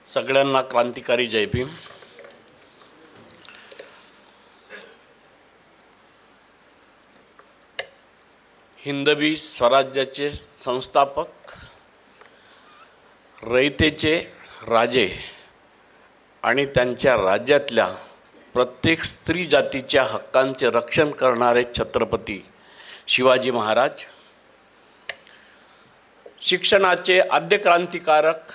सगळ्यांना क्रांतिकारी जय भीम। हिंदवी स्वराज्याचे संस्थापक, रयतेचे राजे आणि त्यांच्या राज्यातल्या प्रत्येक स्त्री जातीच्या हक्कांचे रक्षण करणारे छत्रपती शिवाजी महाराज, शिक्षणाचे आद्य क्रांतिकारक,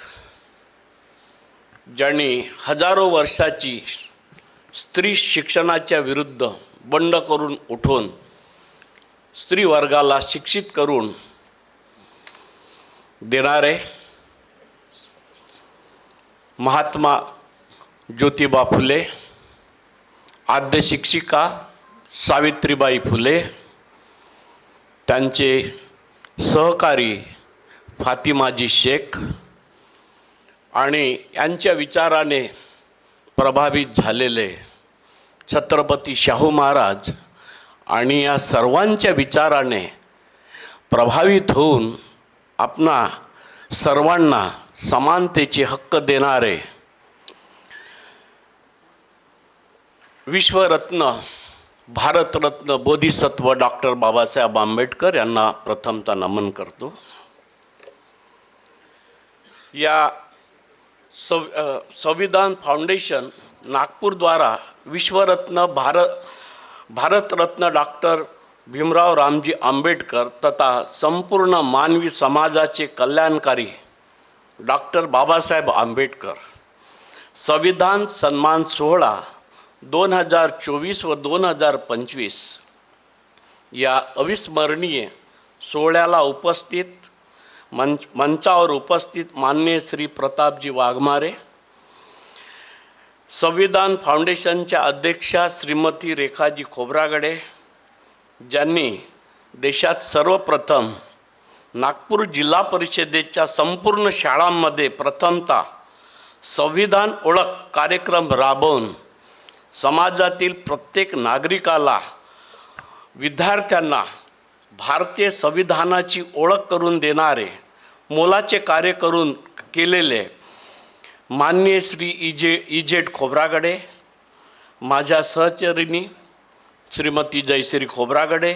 ज्यांनी हजारो वर्षाची स्त्री शिक्षणाच्या विरुद्ध बंड करून उठून स्त्री वर्गाला शिक्षित करून देणारे महात्मा ज्योतिबा फुले, आद्य शिक्षिका सावित्रीबाई फुले, त्यांचे सहकारी फातिमाजी शेख आणि यांच्या विचाराने प्रभावित झालेले छत्रपती शाहू महाराज आणि या सर्वांच्या विचाराने प्रभावित होऊन आपणा सर्वांना समानतेचे हक्क देणारे विश्वरत्न, भारतरत्न बोधिसत्व डॉक्टर बाबासाहेब आंबेडकर यांना प्रथमतः नमन करतो। या संविधान फाउंडेशन नागपूर द्वारा विश्वरत्न भारतरत्न डॉक्टर भीमराव रामजी आंबेडकर तथा संपूर्ण मानवी समाजाचे कल्याणकारी डॉक्टर बाबासाहेब आंबेडकर संविधान सन्मान सोहळा 2024 व 2025 या अविस्मरणीय सोहळ्याला मंचावर उपस्थित माननीय श्री प्रतापजी वाघमारे, संविधान फाउंडेशनच्या अध्यक्षा श्रीमती रेखाजी खोब्रागडे, ज्यांनी देशात सर्वप्रथम नागपूर जिल्हा परिषदेच्या संपूर्ण शाळांमध्ये प्रथमतः संविधान ओळख कार्यक्रम राबवून समाजातील प्रत्येक नागरिकाला, विद्यार्थ्यांना भारतीय संविधानाची ओळख करून देणारे मोलाचे कार्य केलेले माननीय श्री इजेड खोब्रागडे, माझ्या सहचरिणी श्रीमती जयश्री खोब्रागडे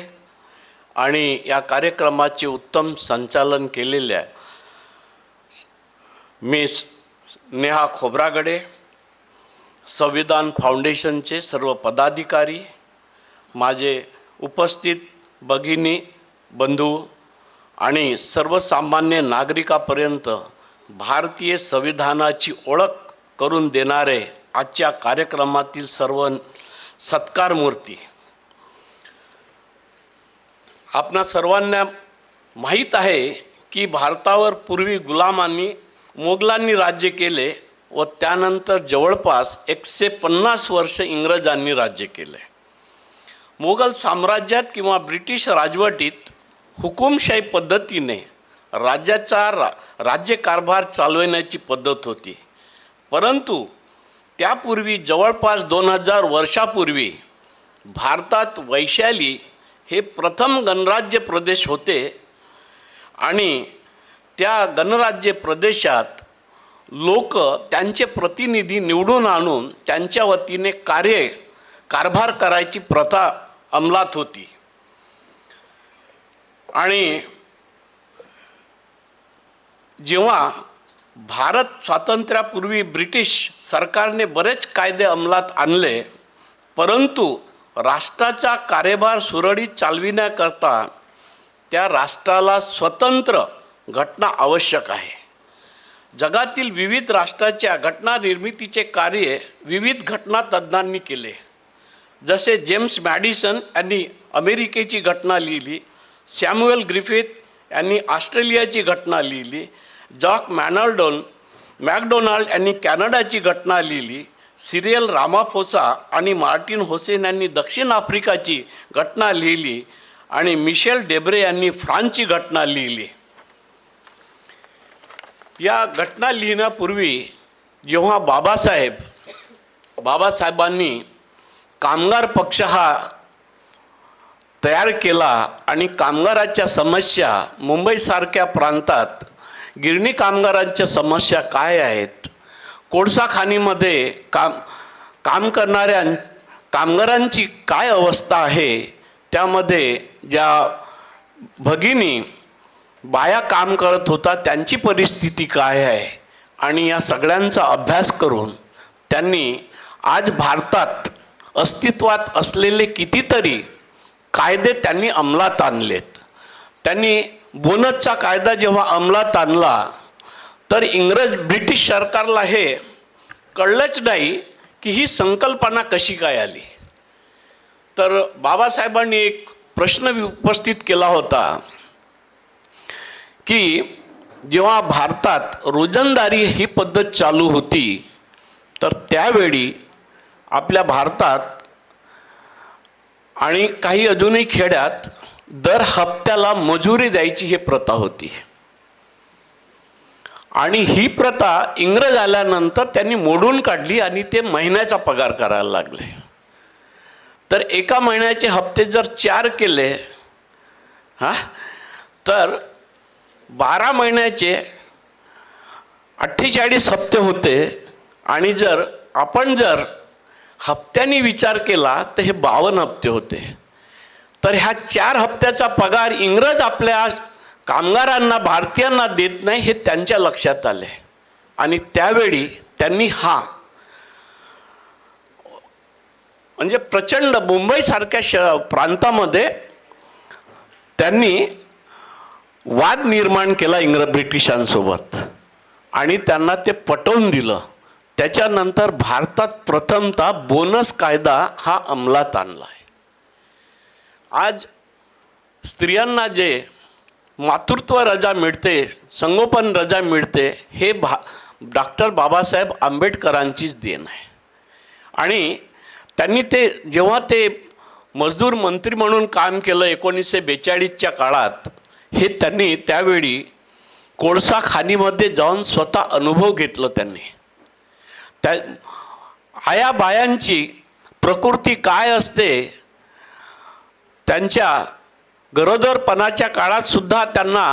आणि या कार्यक्रमाचे उत्तम संचालन केलेल्या मिस नेहा खोब्रागडे, संविधान फाउंडेशनचे सर्व पदाधिकारी, माझे उपस्थित भगिनी बंधू आणि सर्वसामान्य नागरिकांपर्यंत भारतीय संविधानाची ओळख करून देणारे आजच्या कार्यक्रमातील सर्व सत्कार मूर्ती, आपणा सर्वांना माहीत आहे की भारतावर पूर्वी मोगलांनी राज्य केले व त्यानंतर जवळपास 150 वर्ष इंग्रजांनी राज्य केले। मोगल साम्राज्यात किंवा ब्रिटिश राजवटीत हुकुमशाही पद्धतीने राज्यकारभार चालवण्याची पद्धत होती, परंतु त्यापूर्वी जवळपास 2000 वर्षापूर्वी भारतात वैशाली हे प्रथम गणराज्य प्रदेश होते आणि त्या गणराज्य प्रदेशात लोक त्यांचे प्रतिनिधी निवडून आणून त्यांच्या वतीने कारभार करायची प्रथा अंमलात होती आणि जेव्हा भारत स्वातंत्र्यापूर्वी ब्रिटिश सरकारने बरेच कायदे अंमलात आणले, परंतु राष्ट्राचा कार्यभार सुरळीत चालविण्याकरता त्या राष्ट्राला स्वतंत्र घटना आवश्यक आहे। जगातील विविध राष्ट्राच्या घटना निर्मितीचे कार्य विविध घटना तज्ञांनी केले, जसे जेम्स मॅडिसन यांनी अमेरिकेची घटना लिहिली, सॅम्युएल ग्रिफिथ यांनी ऑस्ट्रेलियाची घटना लिहिली, जॉक मॅकडोनाल्ड यांनी कॅनडाची घटना लिहिली, सिरियल रामाफोसा आणि मार्टिन होसेन यांनी दक्षिण आफ्रिकाची घटना लिहिली आणि मिशेल डेब्रे यांनी फ्रान्सची घटना लिहिली। या घटना लिहिण्यापूर्वी जेव्हा बाबासाहेबांनी कामगार पक्ष हा तयार केला आणि कामगारांच्या समस्या मुंबईसारख्या प्रांतात गिरणी कामगारांच्या समस्या काय आहेत, कोळसा खाणीमध्ये काम करणाऱ्या कामगारांची काय अवस्था आहे, त्यामध्ये ज्या भगिनी बाया काम करत होता त्यांची परिस्थिती काय आहे, आणि या सगळ्यांचा अभ्यास करून त्यांनी आज भारतात अस्तित्वात असलेले कितीतरी कायदे त्यांनी अंमलात आणलेत. त्यांनी बोनसचा कायदा जेव्हा अंमलात आणला तर ब्रिटिश सरकारला हे कळलंच नाही की ही संकल्पना कशी काय आली. तर बाबासाहेबांनी एक प्रश्न उपस्थित केला होता की जेव्हा भारतात रोजंदारी ही पद्धत चालू होती तर त्यावेळी आपल्या भारतात आणि काही अजूनही खेड्यात दर हप्त्याला मजुरी द्यायची ही प्रथा होती, आणि ही प्रथा इंग्रज आल्यानंतर त्यांनी मोडून काढली आणि ते महिन्याचा पगार करायला लागले. तर एका महिन्याचे हप्ते जर 4 केले तर 12 महिन्याचे 48 हप्ते होते, आणि जर आपण हप्त्यानी विचार केला तर हे 52 हप्ते होते. तर ह्या 4 हप्त्याचा पगार इंग्रज आपल्या कामगारांना भारतीयांना देत नाही हे त्यांच्या लक्षात आले, आणि त्यावेळी त्यांनी म्हणजे प्रचंड मुंबईसारख्या प्रांतामध्ये त्यांनी वाद निर्माण केला ब्रिटिशांसोबत, आणि त्यांना ते पटवून दिलं. त्याच्यानंतर भारतात प्रथमतः बोनस कायदा हा अंमलात आणला आहे. आज स्त्रियांना जे मातृत्व रजा मिळते, संगोपन रजा मिळते, हे डॉक्टर बाबासाहेब आंबेडकरांचीच देण आहे. आणि त्यांनी जेव्हा ते मजदूर मंत्री म्हणून काम केलं 1942च्या काळात, हे त्यांनी त्यावेळी कोळसा खाणीमध्ये जाऊन स्वतः अनुभव घेतलं. त्यांनी आया बायांची प्रकृती काय असते, त्यांच्या गरोदरपणाच्या काळात सुद्धा त्यांना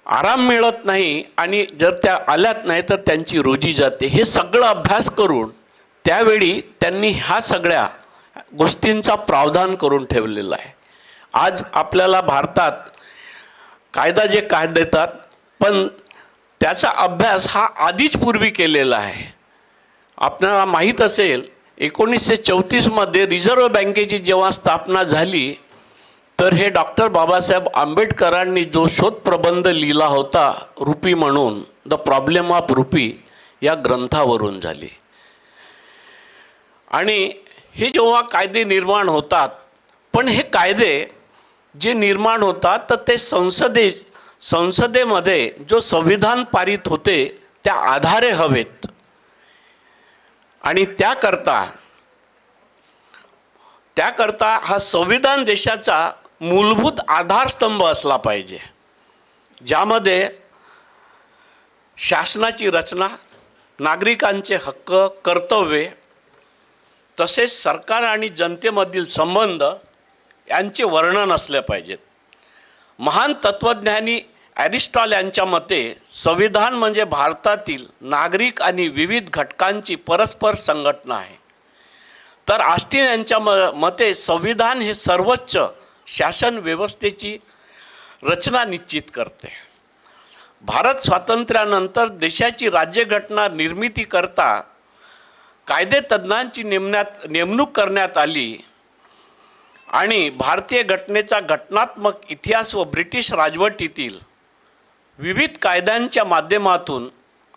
आराम मिळत नाही, आणि जर त्या आल्यात नाही तर त्यांची रोजी जाते. हे सगळं अभ्यास करून त्यावेळी त्यांनी ह्या सगळ्या गोष्टींचा प्रावधान करून ठेवलेला आहे. आज आपल्याला भारतात कायदा जे देतात, पण त्याचा अभ्यास हा आधीच पूर्वी केलेला आहे. आपल्याला माहीत असेल 1934मध्ये रिझर्व्ह बँकेची जेव्हा स्थापना झाली तर हे डॉक्टर बाबासाहेब आंबेडकरांनी जो शोधप्रबंध लिहिला होता रुपी म्हणून, द प्रॉब्लेम ऑफ रुपी, या ग्रंथावरून झाली. आणि हे जेव्हा कायदे निर्माण होतात, पण हे कायदे जे निर्माण होतात तर ते संसदेमध्ये जो संविधान पारित होते त्या आधारे हवेत, आणि त्याकरता हा संविधान देशाचा मूलभूत आधारस्तंभ असला पाहिजे, ज्यामध्ये शासनाची रचना, नागरिकांचे हक्क, कर्तव्ये, तसेच सरकार आणि जनतेमधील संबंध यांचे वर्णन असले पाहिजेत. महान तत्त्वज्ञानी ॲरिस्टॉटल यांच्या मते संविधान म्हणजे भारतातील नागरिक आणि विविध घटकांची परस्पर संघटना आहे. तर ऑस्टिन यांच्या मते संविधान हे सर्वोच्च शासन व्यवस्थेची रचना निश्चित करते. भारत स्वातंत्र्यानंतर देशाची राज्यघटना निर्मितीकरता कायदेतज्ञांची नेमणूक करण्यात आली, आणि भारतीय घटनेचा घटनात्मक इतिहास व ब्रिटिश राजवटीतील विविध कायद्यांच्या माध्यमातून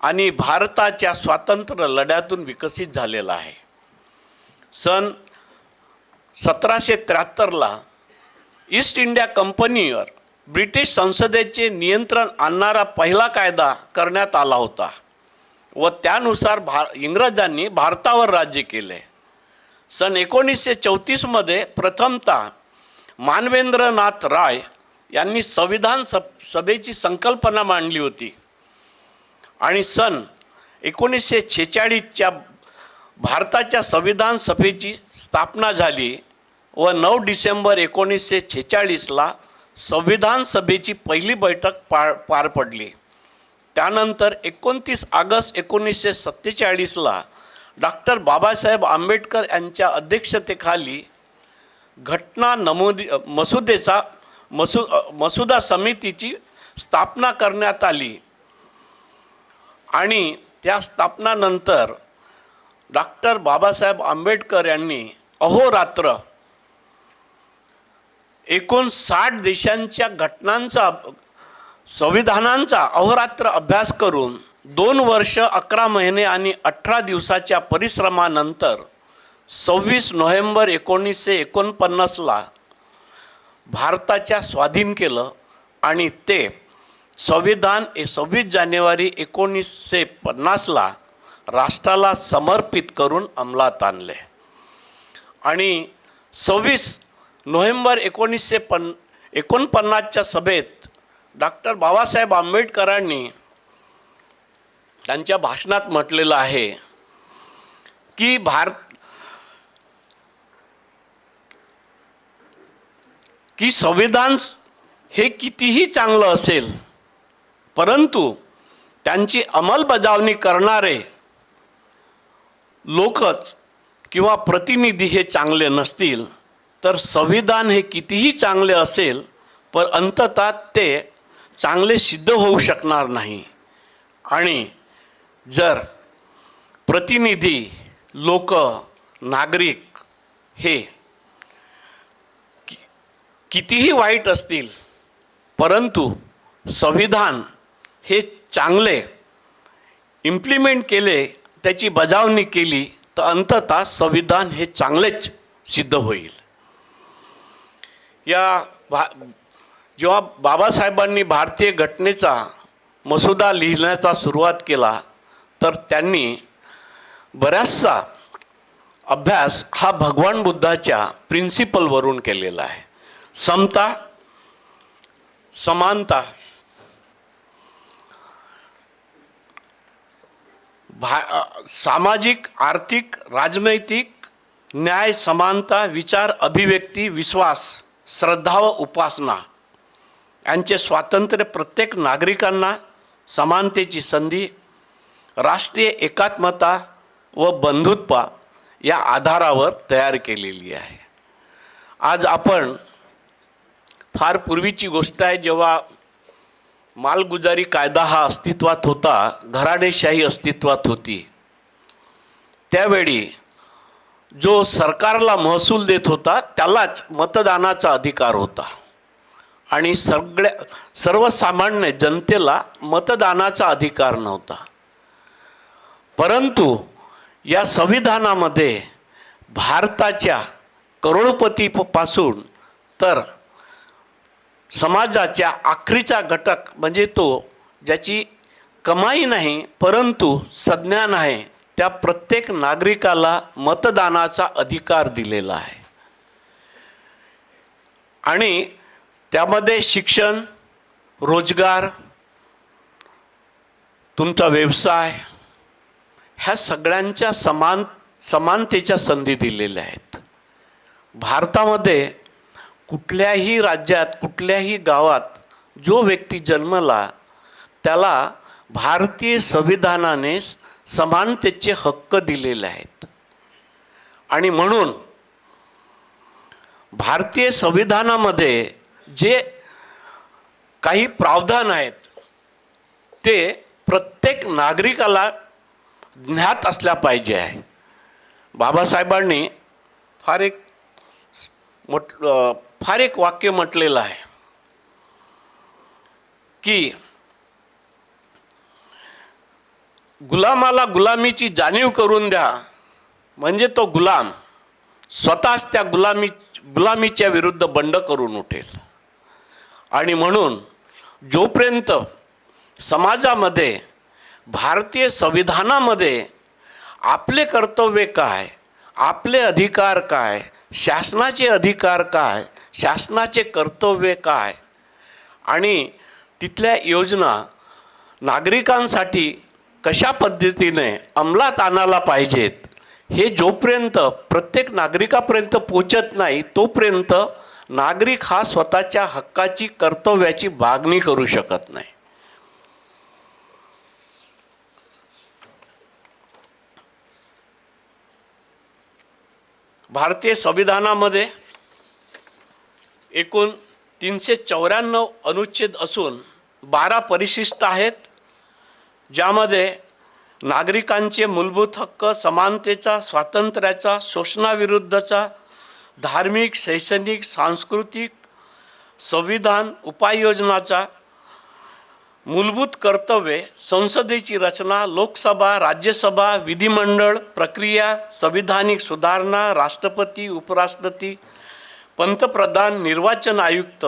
आणि भारताच्या स्वातंत्र्य लढ्यातून विकसित झालेला आहे. सन 1773ला ईस्ट इंडिया कंपनीवर ब्रिटिश संसदेचे नियंत्रण आणणारा पहिला कायदा करण्यात आला होता, व त्यानुसार इंग्रजांनी भारतावर राज्य केले. सन 1934मध्ये प्रथमतः मानवेंद्रनाथ राय यांनी संविधान सभेची संकल्पना मांडली होती, आणि सन 1946च्या भारताच्या संविधान सभेची स्थापना झाली, व 9 डिसेंबर 1946ला संविधान सभेची पहिली बैठक पार पडली. त्यानंतर 29 ऑगस्ट 1947ला डॉक्टर बाबासाहेब आंबेडकर यांच्या अध्यक्षतेखाली घटना मसुदा समितीची स्थापना करण्यात आली आणि त्या स्थापनानंतर डॉक्टर बाबासाहेब आंबेडकर यांनी अहोरात्र 59 देशांच्या घटनांचा संविधानांचा अहोरात्र अभ्यास करून 2 वर्ष 11 महिने आणि 18 दिवसाच्या परिश्रमानंतर 26 नोव्हेंबर 1949ला भारताच्या स्वाधीन केलं आणि ते संविधान 26 जानेवारी 1950ला राष्ट्राला समर्पित करून अंमलात आणले आणि 26 नोव्हेंबर 1949च्या सभेत डॉक्टर बाबासाहेब आंबेडकरांनी त्यांच्या भाषणात म्हटलेलं आहे की संविधान हे कितीही चांगलं असेल परंतु त्यांची अंमलबजावणी करणारे लोकच किंवा प्रतिनिधी हे चांगले नसतील तर संविधान हे कितीही चांगले असेल पण अंततः ते चांगले सिद्ध होऊ शकणार नाही आणि जर प्रतिनिधी लोक नागरिक हे कितीही वाईट असतील परंतु संविधान हे चांगले इम्प्लिमेंट केले त्याची बजावणी केली तर अंततः संविधान हे चांगलेच सिद्ध होईल। जेव्हा बाबासाहेबांनी भारतीय घटनेचा मसुदा लिहिण्याचा सुरुवात केला तर त्यांनी बराचसा अभ्यास हा भगवान बुद्धाच्या प्रिन्सिपलवरून केलेला आहे। समता, समानता, सामाजिक, आर्थिक, राजनैतिक, न्याय, समानता, विचार, अभिव्यक्ती, विश्वास, श्रद्धा व उपासना यांचे स्वातंत्र्य प्रत्येक नागरिकांना, समानतेची संधी, राष्ट्रीय एकात्मता व बंधुत्व या आधारावर तयार केलेली आहे। आज आपण फार पूर्वीची गोष्ट आहे जेव्हा मालगुजारी कायदा हा अस्तित्वात होता, घराणेशाही अस्तित्वात होती, त्यावेळी जो सरकारला महसूल देत होता त्यालाच मतदानाचा अधिकार होता आणि सर्वसामान्य जनतेला मतदानाचा अधिकार नव्हता। परंतु या संविधानामध्ये भारताच्या करोडपतीपासून तर समाजाच्या आखरीचा घटक म्हणजे तो ज्याची कमाई नाही परंतु सज्ञान आहे त्या प्रत्येक नागरिकाला मतदानाचा अधिकार दिलेला आहे आणि त्यामध्ये शिक्षण, रोजगार, तुमचा व्यवसाय ह्या सगळ्यांच्या समानतेच्या संधी दिलेल्या आहेत। भारतामध्ये कुठल्याही राज्यात कुठल्याही गावात जो व्यक्ती जन्मला त्याला भारतीय संविधानाने समानतेचे हक्क दिलेले आहेत आणि म्हणून भारतीय संविधानामध्ये जे काही प्रावधान आहेत ते प्रत्येक नागरिकाला ज्ञात असल्या पाहिजे आहे। बाबासाहेबांनी फार एक वाक्य म्हटलेलं आहे की गुलामाला गुलामीची जाणीव करून द्या म्हणजे तो गुलाम स्वतःच त्या गुलामीच्या विरुद्ध बंड करून उठेल आणि म्हणून जोपर्यंत समाजामध्ये भारतीय संविधानामध्ये आपले कर्तव्य काय, आपले अधिकार काय, शासनाचे अधिकार काय, शासनाचे कर्तव्य काय आणि तिथल्या योजना नागरिकांसाठी कशा पद्धतीने अंमलात आणायला पाहिजेत हे जोपर्यंत प्रत्येक नागरिकापर्यंत पोचत नाही तोपर्यंत नागरिक हा स्वतःच्या हक्काची कर्तव्याची मागणी करू शकत नाही। भारतीय संविधानामध्ये एकूण 394 अनुच्छेद असून 12 परिशिष्ट आहेत, ज्यामध्ये नागरिकांचे मूलभूत हक्क, समानतेचा, स्वातंत्र्याचा, शोषणाविरुद्धचा, धार्मिक, शैक्षणिक, सांस्कृतिक, संविधान उपाययोजनाचा, मूलभूत कर्तव्ये, संसदेची रचना, लोकसभा, राज्यसभा, विधिमंडळ प्रक्रिया, संविधानिक सुधारणा, राष्ट्रपती, उपराष्ट्रपती, पंतप्रधान, निर्वाचन आयुक्त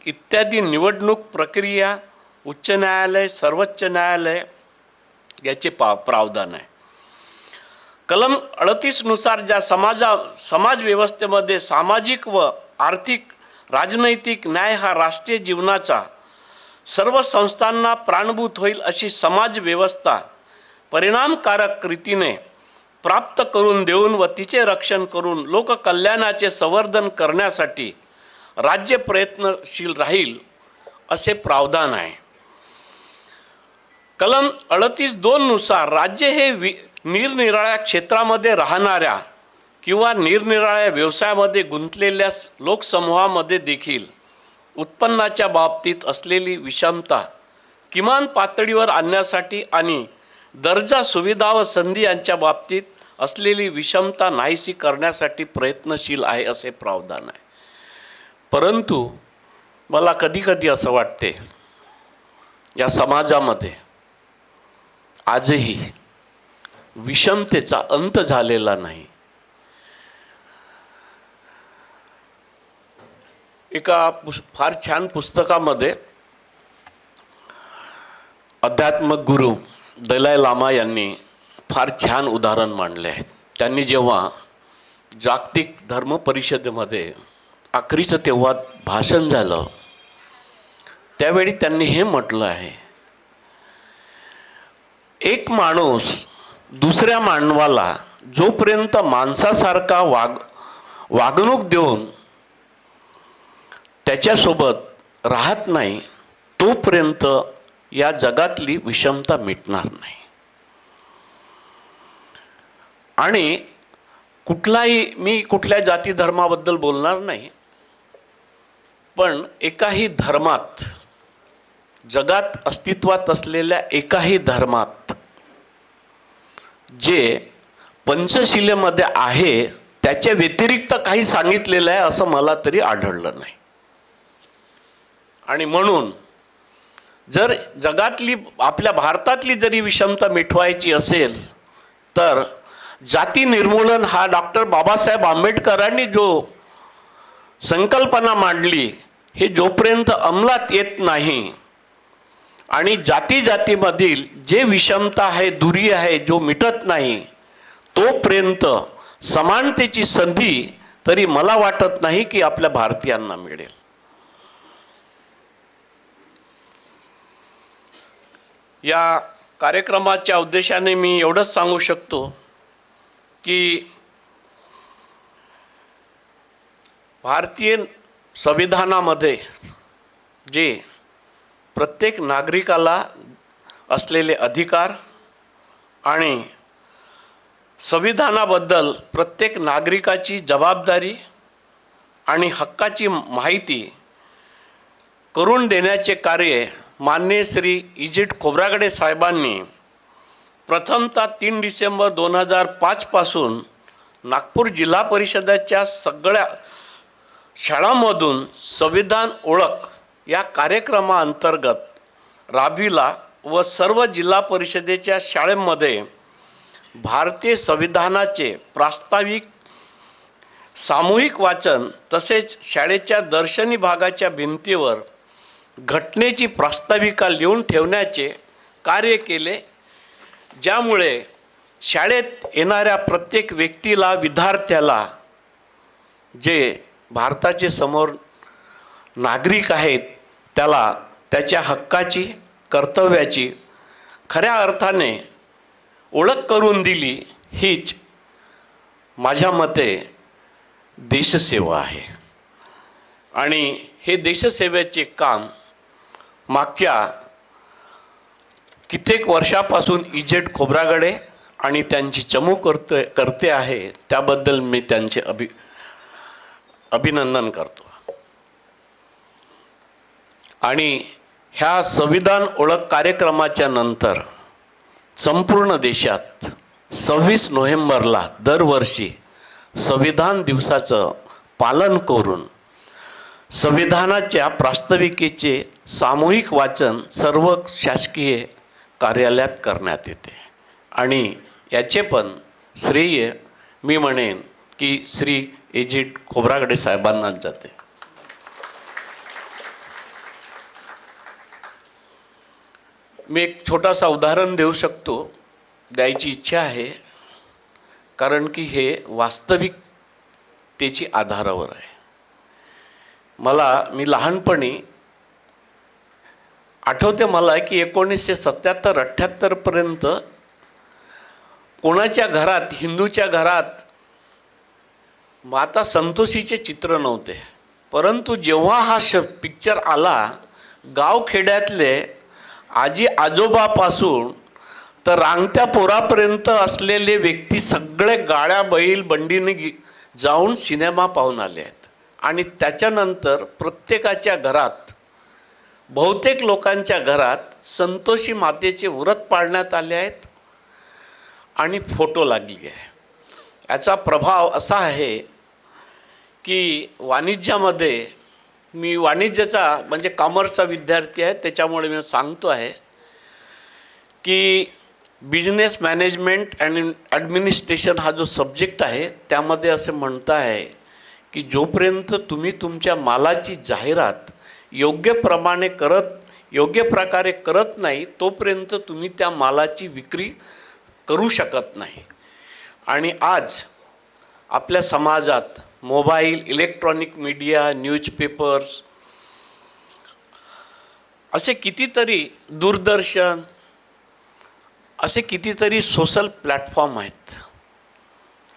इत्यादी निवडणूक प्रक्रिया, उच्च न्यायालय, सर्वोच्च न्यायालय याचे प्रावधान आहे. कलम 38 नुसार ज्या समाज व्यवस्थेमध्ये सामाजिक व आर्थिक, राजनैतिक न्याय हा राष्ट्रीय जीवनाचा सर्व संस्थांना प्राणभूत होईल अशी समाज व्यवस्था परिणामकारक रीतीने प्राप्त करून देऊन व तिचे रक्षण करून लोककल्याणाचे संवर्धन करण्यासाठी राज्य प्रयत्नशील राहील असे प्रावधान आहे. कलम 38(2) नुसार राज्य हे निरनिराळ्या क्षेत्रामध्ये राहणाऱ्या किंवा निरनिराळ्या व्यवसायामध्ये गुंतलेल्या लोकसमूहामध्ये देखील उत्पन्नाच्या बाबतीत असलेली विषमता किमान पातळीवर आणण्यासाठी आणि दर्जा, सुविधा व संधी यांच्या बाबतीत असलेली विषमता नाहीशी करण्यासाठी प्रयत्नशील आहे असे प्रावधान आहे. परंतु मला कधीकधी असं वाटते, या समाजामध्ये आजही विषमतेचा अंत झालेला नाही. एका फार छान पुस्तकामध्ये अध्यात्मक गुरु दलाई लामा यांनी फार छान उदाहरण मांडले आहे. त्यांनी जेव्हा जागतिक धर्म परिषदेमध्ये आखरीचं तेव्हा भाषण झालं, त्यावेळी त्यांनी हे म्हटलं आहे, एक माणूस दुसऱ्या मानवाला जोपर्यंत माणसासारखा वागणूक देऊन त्याच्यासोबत राहत नाही तोपर्यंत या जगातली विषमता मिटणार नाही. आणि मी कुठल्या जाती धर्माबद्दल बोलणार नाही, पण एकाही धर्मात, जगात अस्तित्वात असलेल्या एकाही धर्मात जे पंचशिलेमध्ये आहे त्याच्या व्यतिरिक्त काही सांगितलेलं आहे असं मला तरी आढळलं नाही. आणि म्हणून जर जगातली, आपल्या भारतातली जरी विषमता मिटवायची असेल तर जाती निर्मूलन हा डॉक्टर बाबासाहेब आंबेडकरांनी जो संकल्पना मांडली, हे जोपर्यंत अंमलात येत नाही आणि जातीमधील जे विषमता आहे, दुरी आहे, जो मिटत नाही, तोपर्यंत समानतेची संधी तरी मला वाटत नाही की आपल्या भारतीयांना मिळेल. या कार्यक्रमाच्या उद्देशाने मी एवढंच सांगू शकतो की भारतीय संविधानामध्ये जे प्रत्येक नागरिकाला असलेले अधिकार आणि संविधानाबद्दल प्रत्येक नागरिकाची जबाबदारी आणि हक्काची माहिती करून देण्याचे कार्य माननीय श्री इजेट खोब्रागडे साहेबांनी प्रथमतः 3 डिसेंबर 2005 पासून नागपूर जिल्हा परिषदेच्या सगळ्या शाळांमधून संविधान ओळख या कार्यक्रमाअंतर्गत राबविला व सर्व जिल्हा परिषदेच्या शाळांमध्ये भारतीय संविधानाचे प्रास्ताविक सामूहिक वाचन तसेच शाळेच्या दर्शनी भागाच्या भिंतीवर घटनेची प्रास्ताविका लिहून ठेवण्याचे कार्य केले, ज्यामुळे शाळेत येणाऱ्या प्रत्येक व्यक्तीला, विद्यार्थ्याला जे भारताचे समोर नागरिक आहेत त्याला त्याच्या हक्काची, कर्तव्याची खऱ्या अर्थाने ओळख करून दिली. हीच माझ्या मते देशसेवा आहे. आणि हे देशसेवेचे काम मागच्या कित्येक वर्षापासून इजेट खोब्रागडे आणि त्यांची चमू करते आहे त्याबद्दल मी त्यांचे अभिनंदन करतो. आणि ह्या संविधान ओळख कार्यक्रमाच्या नंतर संपूर्ण देशात 26 नोव्हेंबरला दरवर्षी संविधान दिवसाचं पालन करून संविधानाच्या प्रास्ताविकेचे सामूहिक वाचन सर्व शासकीय कार्यालयात करण्यात येते. आणि याचे पण श्रेय मी म्हणेन की श्री एजिट खोब्रागडे साहेबांनाच जाते. मी एक छोटासा उदाहरण देऊ शकतो, द्यायची इच्छा आहे, कारण की हे वास्तविकतेची आधारावर आहे. मी लहानपणी आठवते मला की 1977-78 पर्यंत कोणाच्या घरात, हिंदूच्या घरात माता संतोषीचे चित्र नव्हते. परंतु जेव्हा हा पिक्चर आला, गावखेड्यातले आजी आजोबापासून तर रांगत्या पोरापर्यंत असलेले व्यक्ती सगळे गाड्या बैल बंडीने जाऊन सिनेमा पाहून आले आहेत. आणि त्याच्यानंतर प्रत्येकाच्या घरात, बहुतेक लोकांच्या घरात संतोषी मातेचे व्रत पाळण्यात आले आहेत आणि फोटो लागले आहे. याचा प्रभाव असा आहे की वाणिज्यामध्ये, मी वाणिज्याचा म्हणजे कॉमर्सचा विद्यार्थी आहे, त्याच्यामुळे मी सांगतो आहे की बिझनेस मॅनेजमेंट अँड ॲडमिनिस्ट्रेशन हा जो सब्जेक्ट आहे त्यामध्ये असे म्हणता आहे की जोपर्यंत तुम्ही तुमच्या मालाची जाहिरात योग्य प्रकारे करत नाही तोपर्यंत तुम्ही त्या मालाची विक्री करू शकत नाही. आणि आज आपल्या समाजात मोबाईल, इलेक्ट्रॉनिक मीडिया, न्यूजपेपर्स, असे कितीतरी, दूरदर्शन, असे कितीतरी सोशल प्लॅटफॉर्म आहेत.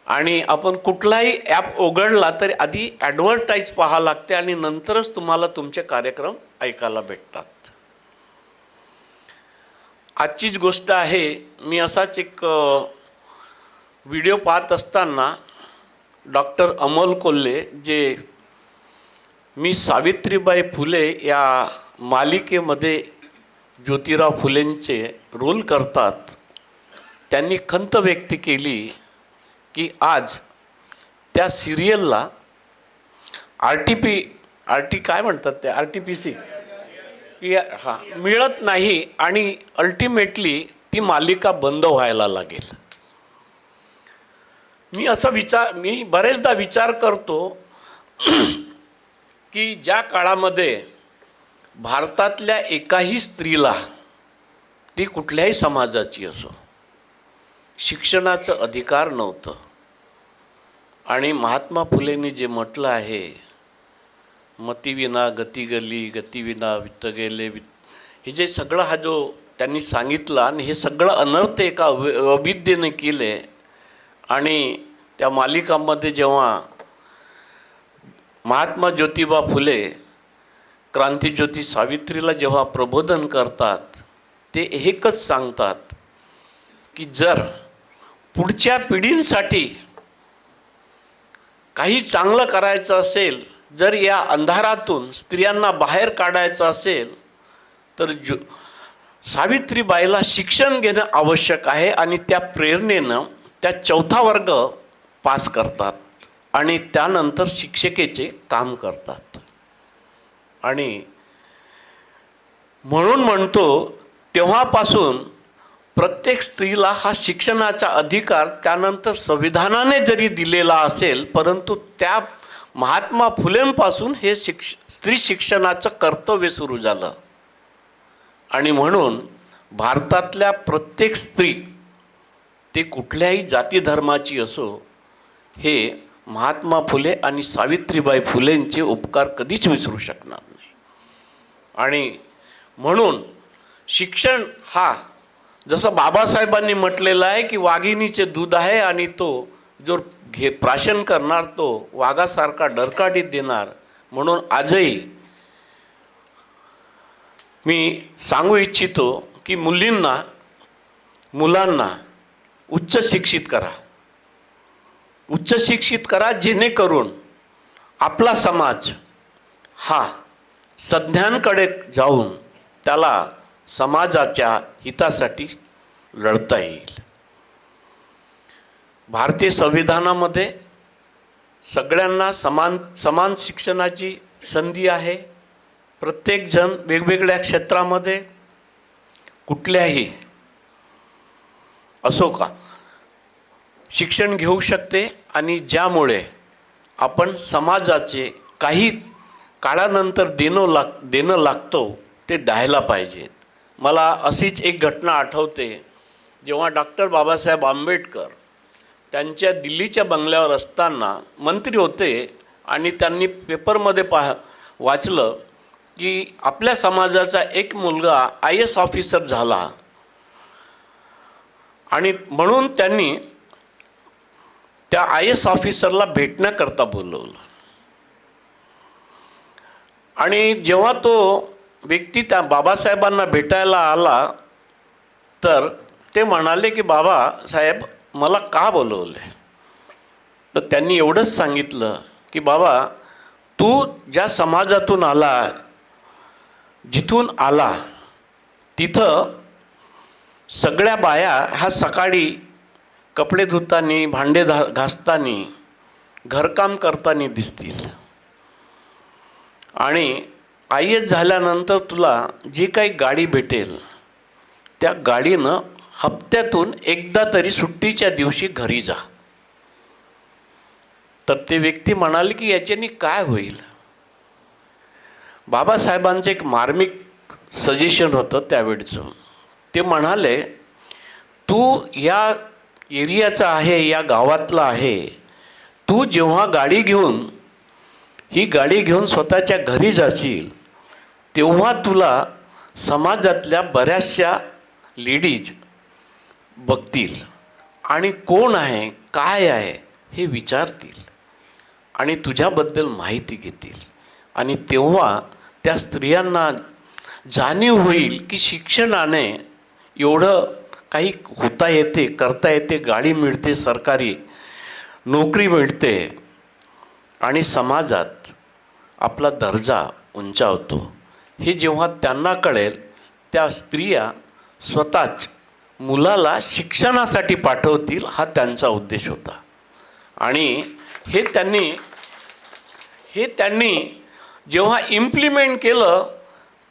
आणि आपण कुठलाही ॲप उघडला तरी आधी ॲडव्हर्टाईज पाहावं लागते आणि नंतरच तुम्हाला तुमचे कार्यक्रम ऐकायला भेटतात. आजचीच गोष्ट आहे, मी असाच एक व्हिडिओ पाहत असताना डॉक्टर अमोल कोल्हे, जे मी सावित्रीबाई फुले या मालिकेमध्ये ज्योतिराव फुलेंचे रोल करतात, त्यांनी खंत व्यक्त केली की आज त्या सिरियलला काय म्हणतात ते, RTPC मिळत नाही आणि अल्टिमेटली ती मालिका बंद व्हायला लागेल. मी बरेचदा विचार करतो की ज्या काळामध्ये भारतातल्या एकाही स्त्रीला, ती कुठल्याही समाजाची असो, शिक्षणाचं अधिकार नव्हतं. आणि महात्मा फुलेंनी जे म्हटलं आहे, मतीविना गती गेली, गतीविना वित्त गेले, हे जे सगळं हा जो त्यांनी सांगितलं, आणि हे सगळं अनर्थ एका अविद्येने केले. आणि त्या मालिकामध्ये जेव्हा महात्मा ज्योतिबा फुले क्रांतिज्योती सावित्रीला जेव्हा प्रबोधन करतात, ते एकच सांगतात की जर पुढच्या पिढींसाठी काही चांगलं करायचं असेल, जर या अंधारातून स्त्रियांना बाहेर काढायचं असेल, तर सावित्रीबाईला शिक्षण घेणं आवश्यक आहे. आणि त्या प्रेरणेनं त्या 4था वर्ग पास करतात आणि त्यानंतर शिक्षिकेचे काम करतात. आणि म्हणून म्हणतो, तेव्हापासून प्रत्येक स्त्रीला हा शिक्षणाचा अधिकार त्यानंतर संविधानाने जरी दिलेला असेल, परंतु त्या महात्मा फुलेंपासून हे स्त्री शिक्षणाचं कर्तव्य सुरू झालं. आणि म्हणून भारतातल्या प्रत्येक स्त्री, ते कुठल्याही जाती धर्माची असो, हे महात्मा फुले आणि सावित्रीबाई फुलेंचे उपकार कधीच विसरू शकणार नाही. आणि म्हणून शिक्षण हा, जसं बाबासाहेबांनी म्हटलेलं आहे की वाघिणीचे दूध आहे आणि तो जो प्राशन करणार तो वाघासारखा डरकाटीत देणार. म्हणून आजही मी सांगू इच्छितो की मुलांना उच्च शिक्षित करा, उच्च शिक्षित करा, जेणेकरून आपला समाज हा सज्ञांकडे जाऊन त्याला समाजाच्या हितासाठी लढता येईल. भारतीय संविधानामध्ये सगळ्यांना समान शिक्षणाची संधी आहे. प्रत्येक जण वेगवेगळ्या क्षेत्रामध्ये कुठल्याही असो का शिक्षण घेऊ शकते आणि ज्यामुळे आपण समाजाचे काही काळानंतर देणं लागतं ते द्यायला पाहिजेत. मला अशीच एक घटना आठवते, जेव्हा डॉक्टर बाबासाहेब आंबेडकर त्यांच्या दिल्लीच्या बंगल्यावर असताना मंत्री होते आणि त्यांनी पेपरमध्ये वाचलं की आपल्या समाजाचा एक मुलगा IAS ऑफिसर झाला आणि म्हणून त्यांनी त्या IAS ऑफिसरला भेटण्याकरता बोलवलं. आणि जेव्हा तो व्यक्ती त्या बाबासाहेबांना भेटायला आला तर ते म्हणाले की बाबासाहेब मला का बोलवले. तर त्यांनी एवढंच सांगितलं की बाबा तू ज्या समाजातून आला, जिथून आला, तिथं सगळ्या बाया ह्या सकाळी कपडे धुतानी, भांडे घासतानी, घरकाम करतानी दिसतील आणि IAS झाल्यानंतर तुला जी काही गाडी भेटेल त्या गाडीनं हप्त्यातून एकदा तरी सुट्टीच्या दिवशी घरी जा. तर ते व्यक्ती म्हणाले की याच्याने काय होईल. बाबासाहेबांचं एक मार्मिक सजेशन होतं त्यावेळचं. ते म्हणाले तू या एरियाचा आहे, या गावातला आहे, तू जेव्हा ही गाडी घेऊन स्वतःच्या घरी जाशील तेव्हा तुला समाजातल्या बऱ्याचशा लेडीज बघतील आणि कोण आहे, काय आहे हे विचारतील आणि तुझ्याबद्दल माहिती घेतील. आणि तेव्हा त्या स्त्रियांना जाणीव होईल की शिक्षणाने एवढं काही होता येते, करता येते, गाडी मिळते, सरकारी नोकरी मिळते आणि समाजात आपला दर्जा उंचावतो. हे जेव्हा त्यांना कळेल त्या स्त्रिया स्वतःच मुलाला शिक्षणासाठी पाठवतील, हा त्यांचा उद्देश होता. आणि हे त्यांनी जेव्हा इम्प्लिमेंट केलं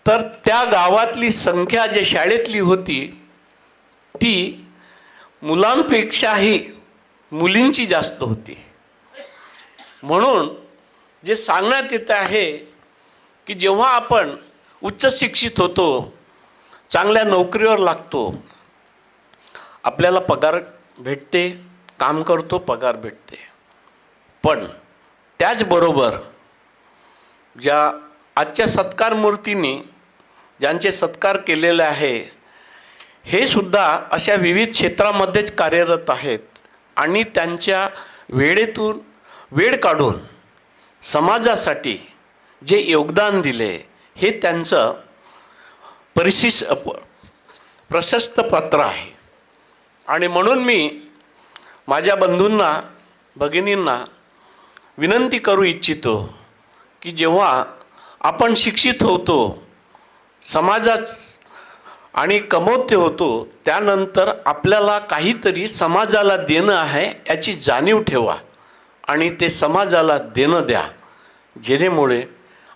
तर त्या गावातली संख्या जे शाळेतली होती ती मुलांपेक्षाही मुलींची जास्त होती. म्हणून जे सांगण्यात येत आहे की जेव्हा आपण उच्च शिक्षित होतो, चांगल्या नोकरीवर लागतो, आपल्याला पगार भेटते, काम करतो, पगार भेटते. पण त्याचबरोबर ज्या आजच्या सत्कार मूर्तींनी ज्यांचे सत्कार केलेले आहे हे सुद्धा अशा विविध क्षेत्रामध्येच कार्यरत आहेत आणि त्यांच्या वेळेतून वेळ काढून समाजासाठी जे योगदान दिले हे त्यांचं प्रशस्त पत्र आहे. आणि म्हणून मी माझ्या बंधूंना, भगिनींना विनंती करू इच्छितो की जेव्हा आपण शिक्षित होतो, समाजात आणि कमवते होतो, त्यानंतर आपल्याला काहीतरी समाजाला देणं आहे याची जाणीव ठेवा आणि ते समाजाला देणं द्या, जेणेमुळे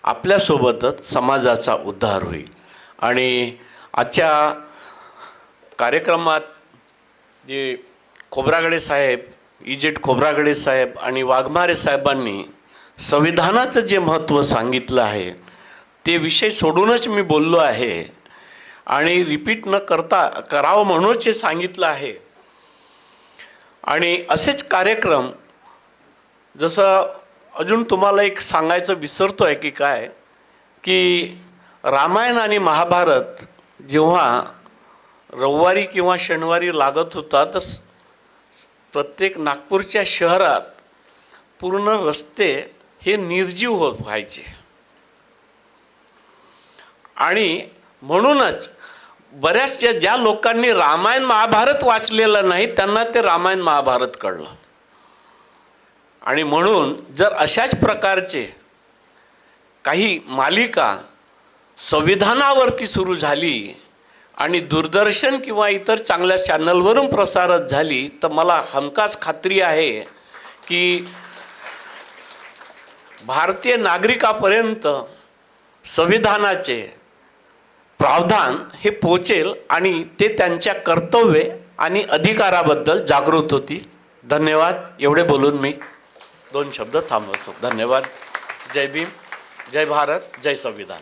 आपल्यासोबतच समाजाचा उद्धार होईल. आणि आजच्या कार्यक्रमात जे खोब्रागडे साहेब, इजेट खोब्रागडे साहेब आणि वाघमारे साहेबांनी संविधानाचं जे महत्त्व सांगितलं आहे ते विषय सोडूनच मी बोललो आहे आणि रिपीट न करता करावं म्हणूनच हे सांगितलं आहे. आणि असेच कार्यक्रम, जसं अजून तुम्हाला एक सांगायचं विसरतो आहे की काय, की रामायण आणि महाभारत जेव्हा रविवारी किंवा शनिवारी लागत होता तर प्रत्येक नागपूरच्या शहरात पूर्ण रस्ते हे निर्जीव व्हायचे. आणि म्हणूनच बऱ्याचशा ज्या लोकांनी रामायण महाभारत वाचलेलं नाही त्यांना ते रामायण महाभारत कळलं. आणि म्हणून जर अशाच प्रकारचे काही मालिका संविधानावरती सुरू झाली आणि दूरदर्शन किंवा इतर चांगल्या चॅनलवरून प्रसारित झाली तर मला हमखास खात्री आहे की भारतीय नागरिकापर्यंत संविधानाचे प्रावधान हे पोचेल आणि ते त्यांच्या कर्तव्य आणि अधिकाराबद्दल जागृत होतील. धन्यवाद. एवढे बोलून मी 2 शब्द थांबवतो. धन्यवाद. जय भीम, जय भारत, जय संविधान.